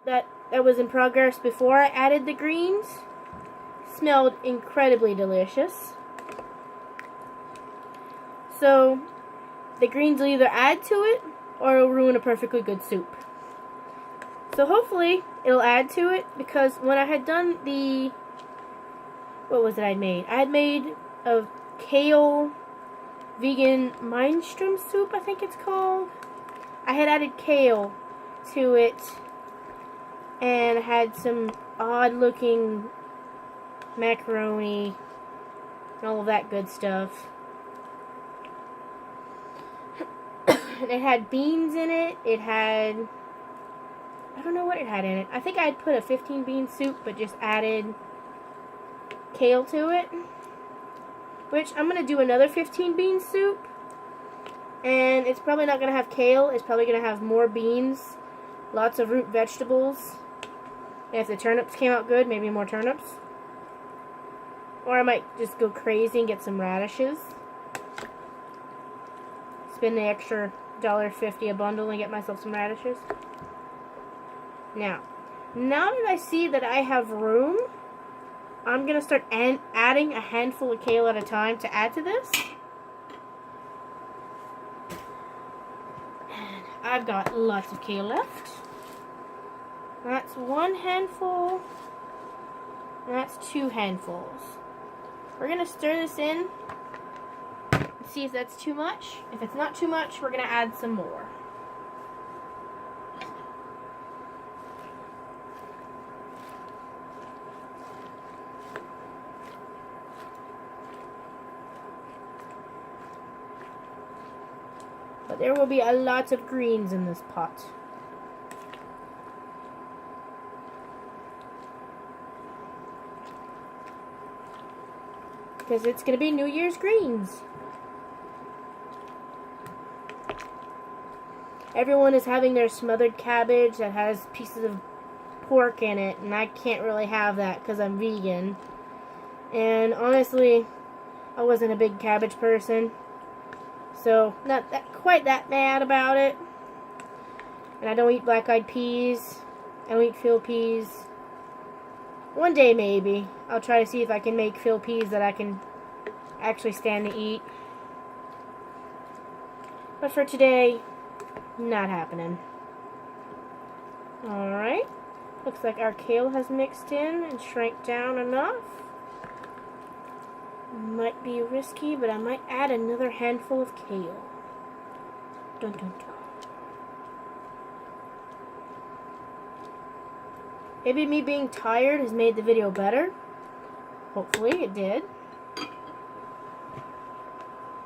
that was in progress before I added the greens. Smelled incredibly delicious. So the greens will either add to it or it'll ruin a perfectly good soup. So hopefully it'll add to it, because when I had done the, what was it I made? I had made a kale vegan minestrone soup, I think it's called. I had added kale to it and had some odd looking macaroni and all of that good stuff. It had beans in it. It had, I don't know what it had in it. I think I had put a 15 bean soup but just added kale to it. Which I'm going to do another 15 bean soup. And it's probably not going to have kale. It's probably going to have more beans. Lots of root vegetables. And if the turnips came out good, maybe more turnips. Or I might just go crazy and get some radishes. Spend the extra $1.50 a bundle and get myself some radishes. Now that I see that I have room, I'm going to start adding a handful of kale at a time to add to this. And I've got lots of kale left. That's one handful. And that's 2 handfuls. We're going to stir this in. See if that's too much. If it's not too much, we're going to add some more. But there will be a lot of greens in this pot. Because it's going to be New Year's greens. Everyone is having their smothered cabbage that has pieces of pork in it, and I can't really have that because I'm vegan. And honestly, I wasn't a big cabbage person, so not quite that mad about it. And I don't eat black-eyed peas. I don't eat field peas. One day maybe I'll try to see if I can make field peas that I can actually stand to eat. But for today, not happening. Alright. Looks like our kale has mixed in and shrank down enough. Might be risky, but I might add another handful of kale. Dun dun dun. Maybe me being tired has made the video better. Hopefully it did.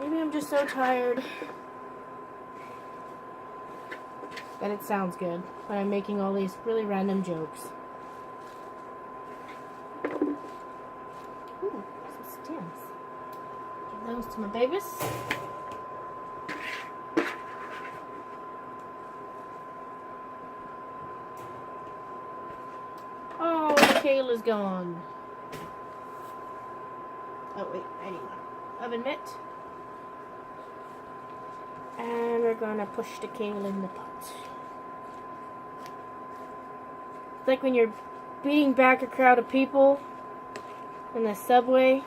Maybe I'm just so tired that it sounds good when I'm making all these really random jokes. Ooh, some stems. Give those to my babies. Oh, the kale is gone. Oh wait, I need my oven mitt. And we're gonna push the kale in the pot. It's like when you're beating back a crowd of people in the subway.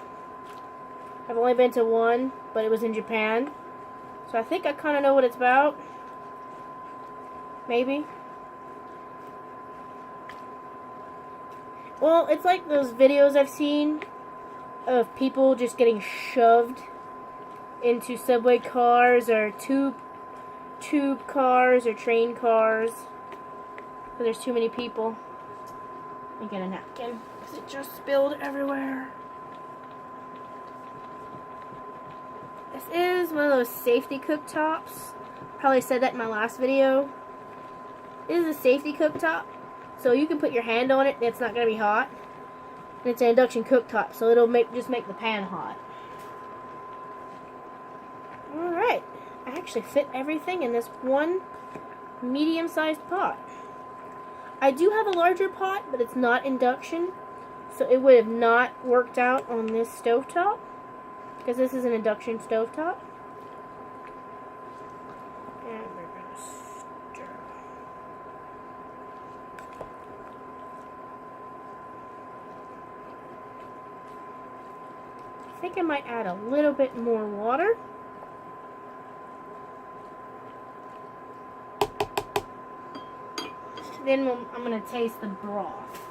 I've only been to one, but it was in Japan. So I think I kind of know what it's about. Maybe. Well, it's like those videos I've seen of people just getting shoved into subway cars or tube cars or train cars because there's too many people. Let me get a napkin because it just spilled everywhere. This is one of those safety cooktops. Probably said that in my last video. This is a safety cooktop, so you can put your hand on it and it's not going to be hot. And it's an induction cooktop, so it'll just make the pan hot. Alright, I actually fit everything in this one medium-sized pot. I do have a larger pot, but it's not induction, so it would have not worked out on this stovetop, because this is an induction stovetop. And we're going to stir. think I might add a little bit more water. Then I'm going to taste the broth.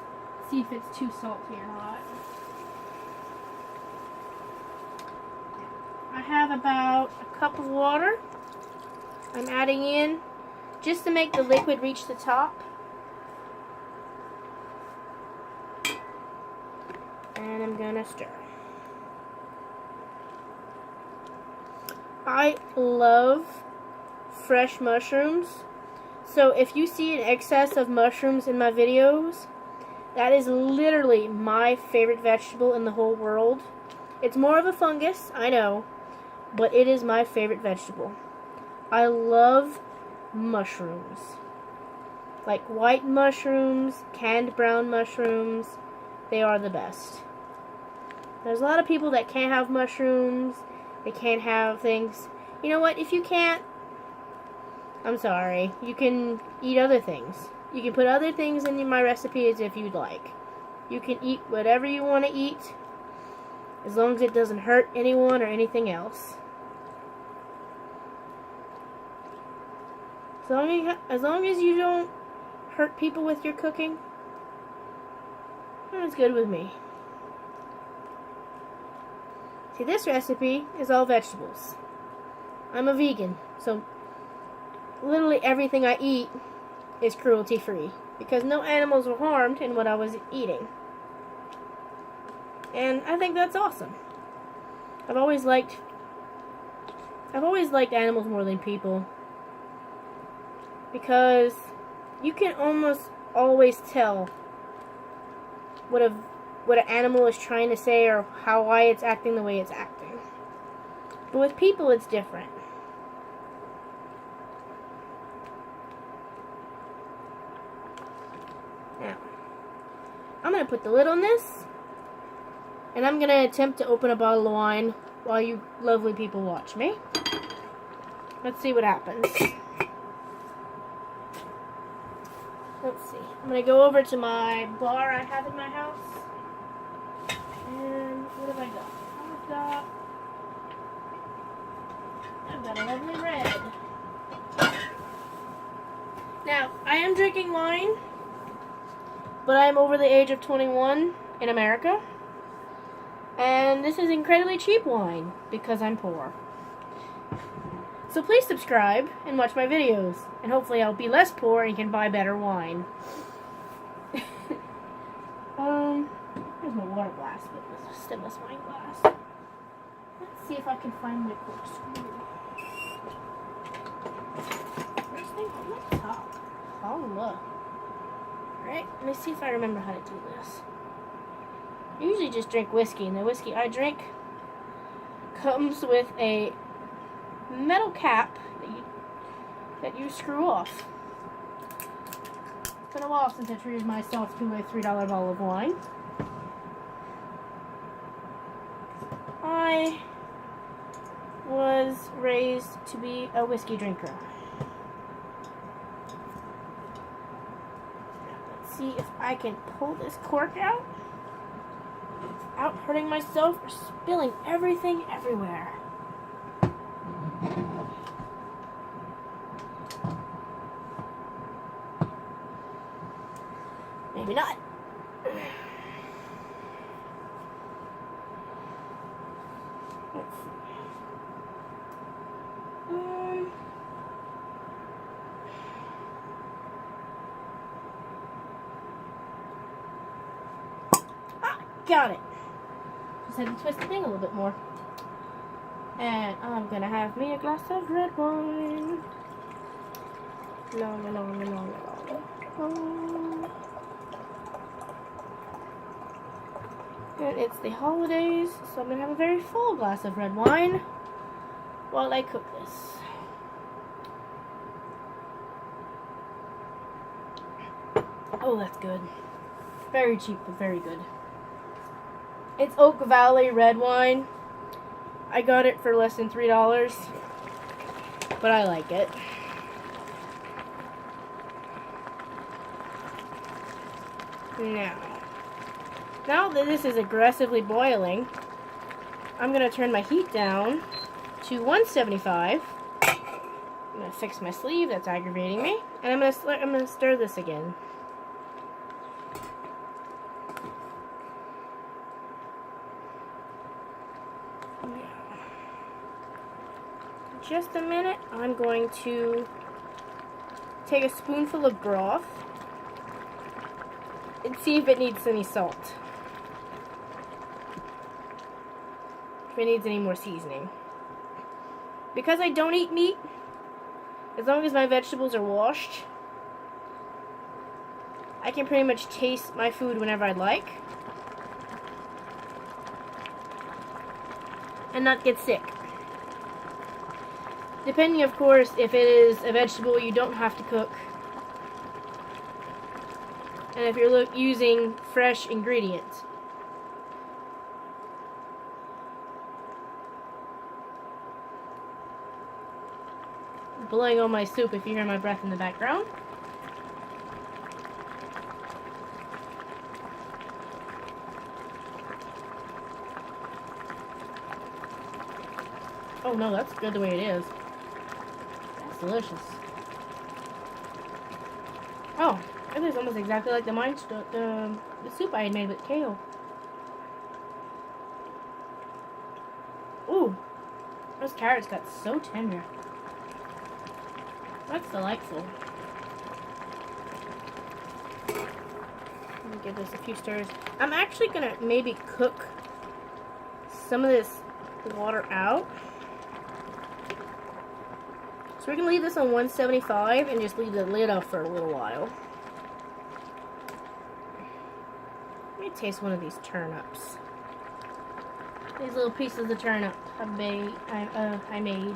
See if it's too salty or not. I have about a cup of water I'm adding in just to make the liquid reach the top. And I'm going to stir. I love fresh mushrooms. So if you see an excess of mushrooms in my videos, that is literally my favorite vegetable in the whole world. It's more of a fungus, I know, but it is my favorite vegetable. I love mushrooms. Like white mushrooms, canned brown mushrooms, they are the best. There's a lot of people that can't have mushrooms, they can't have things. You know what, if you can't, I'm sorry. You can eat other things. You can put other things in my recipes if you'd like. You can eat whatever you want to eat, as long as it doesn't hurt anyone or anything else. As long as you don't hurt people with your cooking, that's good with me. See, this recipe is all vegetables. I'm a vegan, so literally everything I eat is cruelty-free because no animals were harmed in what I was eating. And I think that's awesome. I've always liked animals more than people because you can almost always tell what an animal is trying to say or why it's acting the way it's acting. But with people, it's different. Now, I'm going to put the lid on this, and I'm going to attempt to open a bottle of wine while you lovely people watch me. Let's see what happens. Let's see. I'm going to go over to my bar I have in my house. And what have I got? I've got a lovely red. Now, I am drinking wine, but I am over the age of 21 in America. And this is incredibly cheap wine because I'm poor. So please subscribe and watch my videos. And hopefully I'll be less poor and can buy better wine. Here's my water glass, but this is stemless wine glass. Let's see if I can find my corkscrew. First thing on the top. Oh, look. Alright, let me see if I remember how to do this. I usually just drink whiskey, and the whiskey I drink comes with a metal cap that you screw off. It's been a while since I treated myself to a $3 bottle of wine. I was raised to be a whiskey drinker. Let's see if I can pull this cork out without hurting myself or spilling everything everywhere. Maybe not. Let's see. Got it. Just had to twist the thing a little bit more. And I'm gonna have me a glass of red wine. Long. And it's the holidays, so I'm gonna have a very full glass of red wine while I cook this. Oh, that's good. Very cheap, but very good. It's Oak Valley red wine. I got it for less than $3, but I like it. Now that this is aggressively boiling, I'm going to turn my heat down to 175. I'm going to fix my sleeve, that's aggravating me. And I'm going to stir this again. Just a minute, I'm going to take a spoonful of broth and see if it needs any salt. If it needs any more seasoning. Because I don't eat meat, as long as my vegetables are washed, I can pretty much taste my food whenever I like and not get sick. Depending, of course, if it is a vegetable you don't have to cook. And if you're using fresh ingredients. Blowing on my soup if you hear my breath in the background. Oh no, that's good the way it is. Delicious. Oh, it is almost exactly like the soup I had made with kale. Ooh, those carrots got so tender. That's delightful. Let me give this a few stirs. I'm actually gonna maybe cook some of this water out. So we're going to leave this on 175 and just leave the lid off for a little while. Let me taste one of these turnips. These little pieces of turnip I made.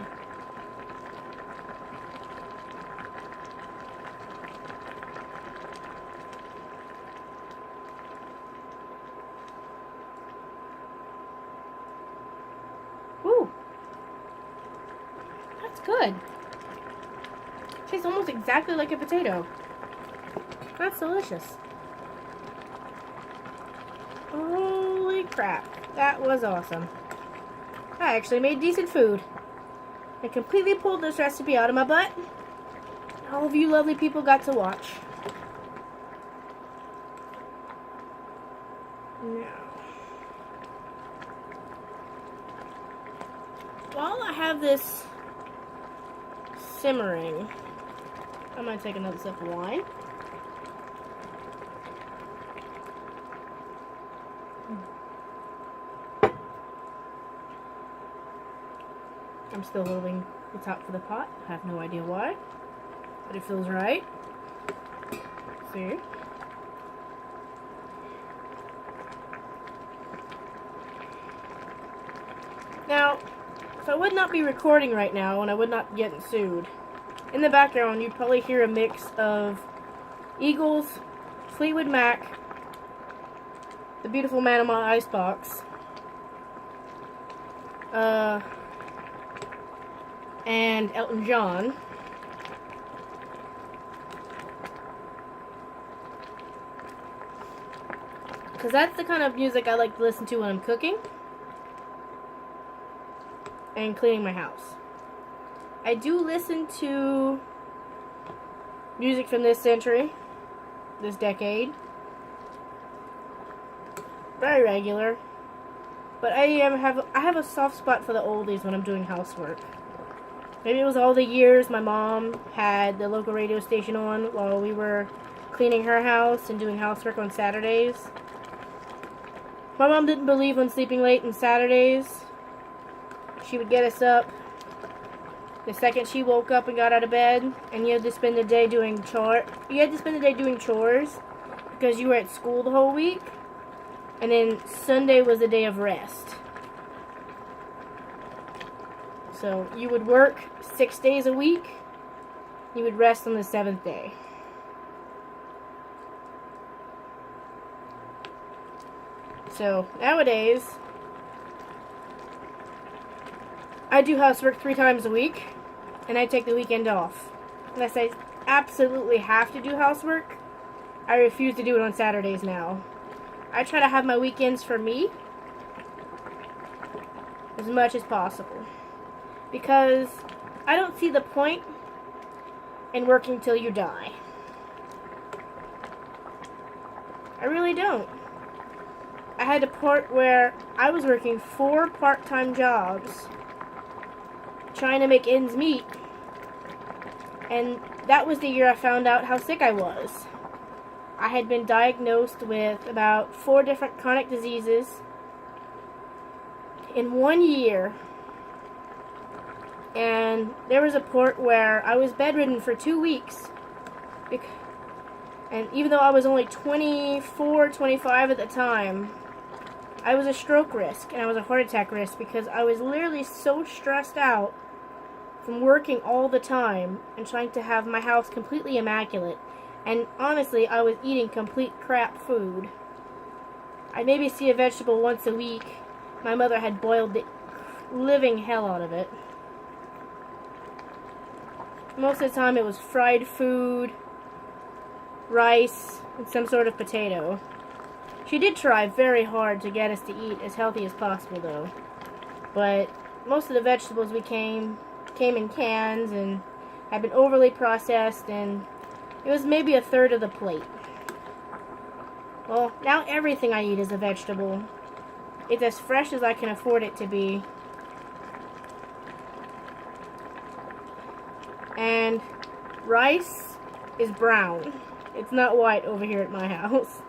Ooh, that's good. Tastes almost exactly like a potato. That's delicious. Holy crap. That was awesome. I actually made decent food. I completely pulled this recipe out of my butt. All of you lovely people got to watch. Now, while I have this simmering, I'm going to take another sip of wine. I'm still holding the top for the pot. I have no idea why, but it feels right. See? Now, if I would not be recording right now and I would not get sued, in the background you'd probably hear a mix of Eagles, Fleetwood Mac, The Beautiful Man in My Icebox, and Elton John. Because that's the kind of music I like to listen to when I'm cooking and cleaning my house. I do listen to music from this century, this decade, very regular, but I have a soft spot for the oldies when I'm doing housework. Maybe it was all the years my mom had the local radio station on while we were cleaning her house and doing housework on Saturdays. My mom didn't believe in sleeping late on Saturdays. She would get us up the second she woke up and got out of bed, and you had to spend the day doing chores because you were at school the whole week, and then Sunday was a day of rest. So you would work 6 days a week, you would rest on the 7th day. So nowadays, I do housework 3 times a week, and I take the weekend off. Unless I absolutely have to do housework, I refuse to do it on Saturdays now. I try to have my weekends for me, as much as possible. Because I don't see the point in working till you die. I really don't. I had a part where I was working 4 part-time jobs trying to make ends meet. And that was the year I found out how sick I was. I had been diagnosed with about 4 different chronic diseases in 1 year. And there was a part where I was bedridden for 2 weeks. And even though I was only 24, 25 at the time, I was a stroke risk and I was a heart attack risk because I was literally so stressed out from working all the time and trying to have my house completely immaculate. And honestly, I was eating complete crap food. I'd maybe see a vegetable once a week. My mother had boiled the living hell out of it. Most of the time it was fried food, rice, and some sort of potato. She did try very hard to get us to eat as healthy as possible though. But most of the vegetables we came in cans and had been overly processed, and it was maybe a third of the plate. Well, now everything I eat is a vegetable. It's as fresh as I can afford it to be. And rice is brown. It's not white over here at my house.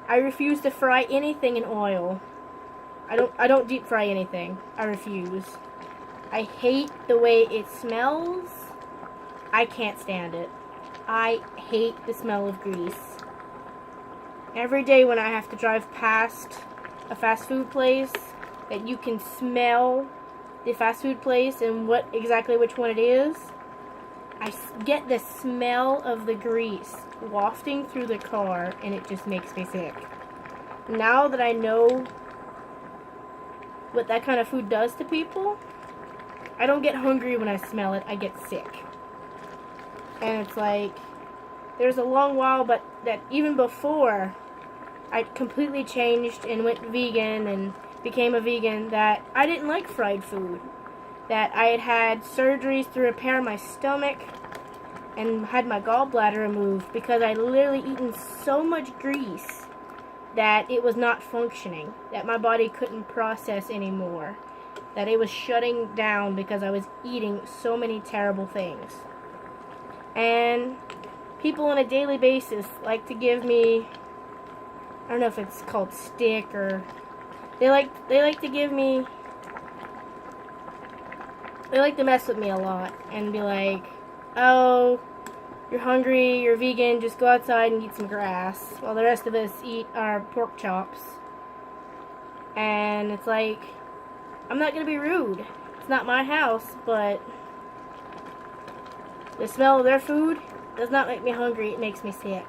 I refuse to fry anything in oil. I don't deep fry anything. I refuse. I hate the way it smells. I can't stand it. I hate the smell of grease. Every day when I have to drive past a fast food place that you can smell the fast food place and exactly which one it is, I get the smell of the grease wafting through the car, and it just makes me sick. Now that I know what that kind of food does to people, I don't get hungry when I smell it, I get sick. And it's like, there's a long while, but that even before I completely changed and went vegan and became a vegan, that I didn't like fried food. That I had had surgeries to repair my stomach and had my gallbladder removed because I'd literally eaten so much grease that it was not functioning, that my body couldn't process anymore, that it was shutting down because I was eating so many terrible things. And people on a daily basis like to give me, I don't know if it's called stick, or they like to give me, they like to mess with me a lot and be like, oh, you're hungry, you're vegan, just go outside and eat some grass, while the rest of us eat our pork chops. And it's like, I'm not going to be rude. It's not my house, but the smell of their food does not make me hungry, it makes me sick.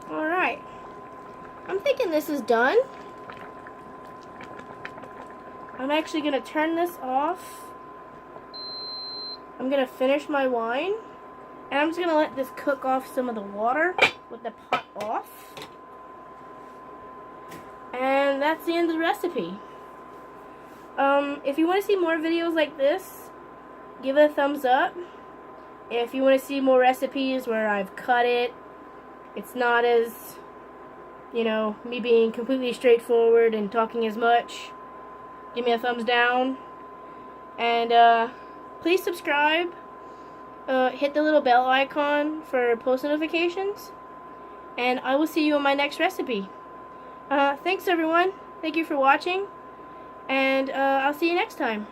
Alright. I'm thinking this is done. I'm actually going to turn this off. I'm going to finish my wine. And I'm just going to let this cook off some of the water with the pot off. And that's the end of the recipe. If you want to see more videos like this, give it a thumbs up. If you want to see more recipes where I've cut it, it's not as, you know, me being completely straightforward and talking as much, give me a thumbs down. And please subscribe. Hit the little bell icon for post notifications. And I will see you in my next recipe. Thanks everyone. Thank you for watching. And I'll see you next time.